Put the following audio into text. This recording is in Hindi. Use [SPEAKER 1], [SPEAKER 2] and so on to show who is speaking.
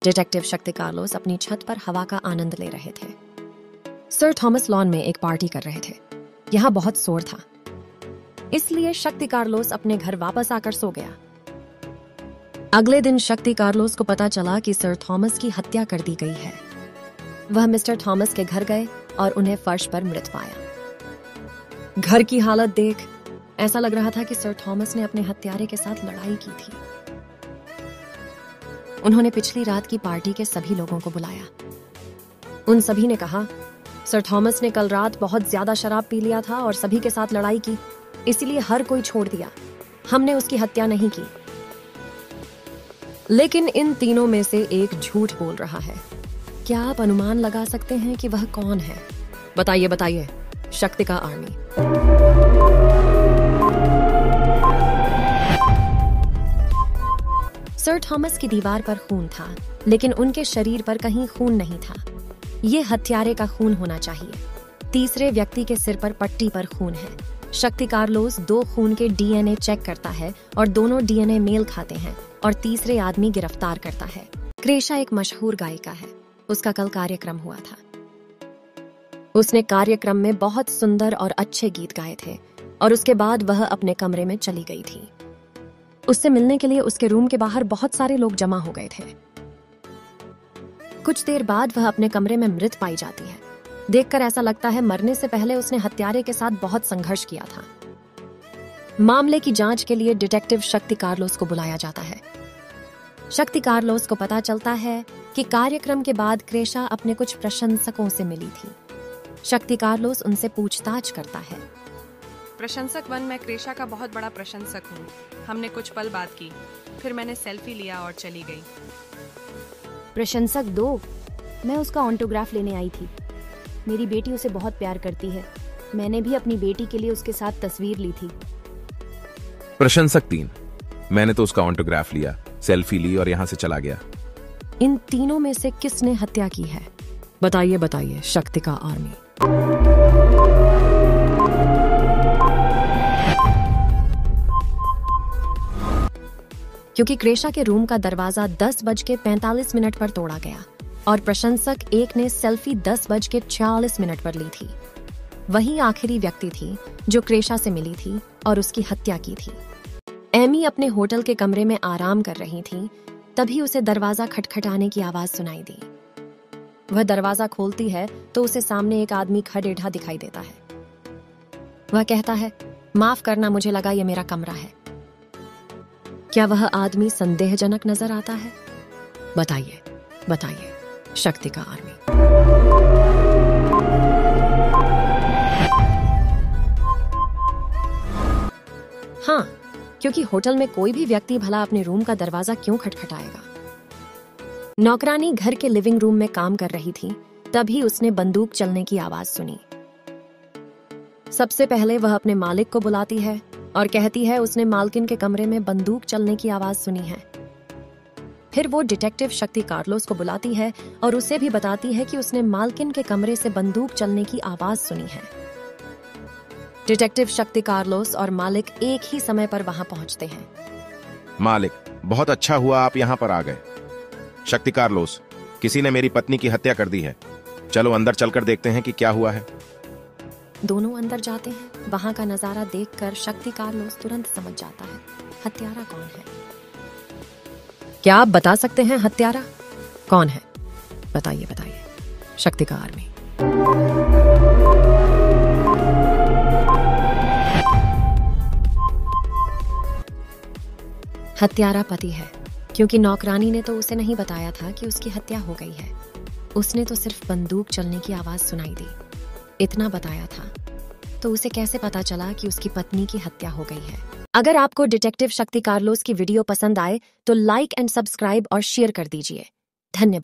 [SPEAKER 1] डिटेक्टिव शक्ति कार्लोस अपनी छत पर हवा का आनंद ले रहे थे। सर थॉमस लॉन में एक पार्टी कर रहे थे। यहाँ बहुत शोर था, इसलिए शक्ति कार्लोस अपने घर वापस आकर सो गया। अगले दिन शक्ति कार्लोस को पता चला कि सर थॉमस की हत्या कर दी गई है। वह मिस्टर थॉमस के घर गए और उन्हें फर्श पर मृत पाया। घर की हालत देख ऐसा लग रहा था कि सर थॉमस ने अपने हत्यारे के साथ लड़ाई की थी। उन्होंने पिछली रात की पार्टी के सभी लोगों को बुलाया। उन सभी ने कहा, सर थॉमस ने कल रात बहुत ज्यादा शराब पी लिया था और सभी के साथ लड़ाई की, इसीलिए हर कोई छोड़ दिया। हमने उसकी हत्या नहीं की। लेकिन इन तीनों में से एक झूठ बोल रहा है। क्या आप अनुमान लगा सकते हैं कि वह कौन है? बताइए बताइए, शक्ति का आर्मी। सर थॉमस की दीवार पर खून था, लेकिन उनके शरीर पर कहीं खून नहीं था। ये हत्यारे का खून होना चाहिए। तीसरे व्यक्ति के सिर पर पट्टी पर खून है। शक्ति कार्लोस 2 खून के डीएनए चेक करता है और दोनों डीएनए मेल खाते हैं और तीसरे आदमी गिरफ्तार करता है। क्रेशा एक मशहूर गायिका है। उसका कल कार्यक्रम हुआ था। उसने कार्यक्रम में बहुत सुंदर और अच्छे गीत गाए थे और उसके बाद वह अपने कमरे में चली गई थी। उससे मिलने के लिए उसके रूम के बाहर बहुत सारे लोग जमा हो गए थे। कुछ देर बाद वह अपने कमरे में मृत पाई जाती है। देखकर ऐसा लगता है मरने से पहले उसने हत्यारे के साथ बहुत संघर्ष किया था। मामले की जांच के लिए डिटेक्टिव शक्ति कार्लोस को बुलाया जाता है। शक्ति कार्लोस को पता चलता है कि कार्यक्रम के बाद क्रेशा अपने कुछ प्रशंसकों से मिली थी। शक्ति कार्लोस उनसे पूछताछ करता है।
[SPEAKER 2] प्रशंसक 1, मैं क्रेशा का बहुत बड़ा प्रशंसक हूँ। हमने कुछ पल बात की, फिर मैंने सेल्फी लिया और चली गई।
[SPEAKER 3] प्रशंसक 2, मैं उसका ऑटोग्राफ लेने आई थी। मेरी बेटी उसे बहुत प्यार करती है। मैंने भी अपनी बेटी के लिए उसके साथ तस्वीर ली थी।
[SPEAKER 4] प्रशंसक 3, मैंने तो उसका ऑटोग्राफ लिया, सेल्फी ली और यहाँ से चला गया।
[SPEAKER 1] इन तीनों में से किसने हत्या की है? बताइए बताइए, शक्ति का आर्मी। क्योंकि क्रेशा के रूम का दरवाजा 10:45 पर तोड़ा गया और प्रशंसक 1 ने सेल्फी 10:46 पर ली थी। वही आखिरी व्यक्ति थी जो क्रेशा से मिली थी और उसकी हत्या की थी। एमी अपने होटल के कमरे में आराम कर रही थी, तभी उसे दरवाजा खटखटाने की आवाज सुनाई दी। वह दरवाजा खोलती है तो उसे सामने एक आदमी खड़ेढ़ा दिखाई देता है। वह कहता है, माफ करना, मुझे लगा ये मेरा कमरा है। क्या वह आदमी संदेहजनक नजर आता है? बताइए बताइए, शक्ति का आर्मी। हाँ, क्योंकि होटल में कोई भी व्यक्ति भला अपने रूम का दरवाजा क्यों खटखटाएगा? नौकरानी घर के लिविंग रूम में काम कर रही थी, तभी उसने बंदूक चलने की आवाज सुनी। सबसे पहले वह अपने मालिक को बुलाती है और कहती है उसने मालकिन के कमरे में बंदूक चलने की आवाज सुनी है। फिर वो डिटेक्टिव शक्ति कार्लोस को बुलाती है और उसे भी बताती है कि उसने मालकिन के कमरे से बंदूक चलने की आवाज सुनी है। डिटेक्टिव शक्ति कार्लोस और मालिक एक ही समय पर वहां पहुंचते हैं।
[SPEAKER 4] मालिक, बहुत अच्छा हुआ आप यहाँ पर आ गए। शक्ति कार्लोस, किसी ने मेरी पत्नी की हत्या कर दी है। चलो अंदर चलकर देखते हैं कि क्या हुआ है।
[SPEAKER 1] दोनों अंदर जाते हैं। वहां का नजारा देखकर शक्ति कार्लोस तुरंत समझ जाता है हत्यारा कौन है। क्या आप बता सकते हैं हत्यारा कौन है? बताइए बताइए, शक्ति का आर्मी। हत्यारा पति है, क्योंकि नौकरानी ने तो उसे नहीं बताया था कि उसकी हत्या हो गई है। उसने तो सिर्फ बंदूक चलने की आवाज सुनाई दी, इतना बताया था। तो उसे कैसे पता चला कि उसकी पत्नी की हत्या हो गई है? अगर आपको डिटेक्टिव शक्ति कार्लोस की वीडियो पसंद आए तो लाइक एंड सब्सक्राइब और शेयर कर दीजिए। धन्यवाद।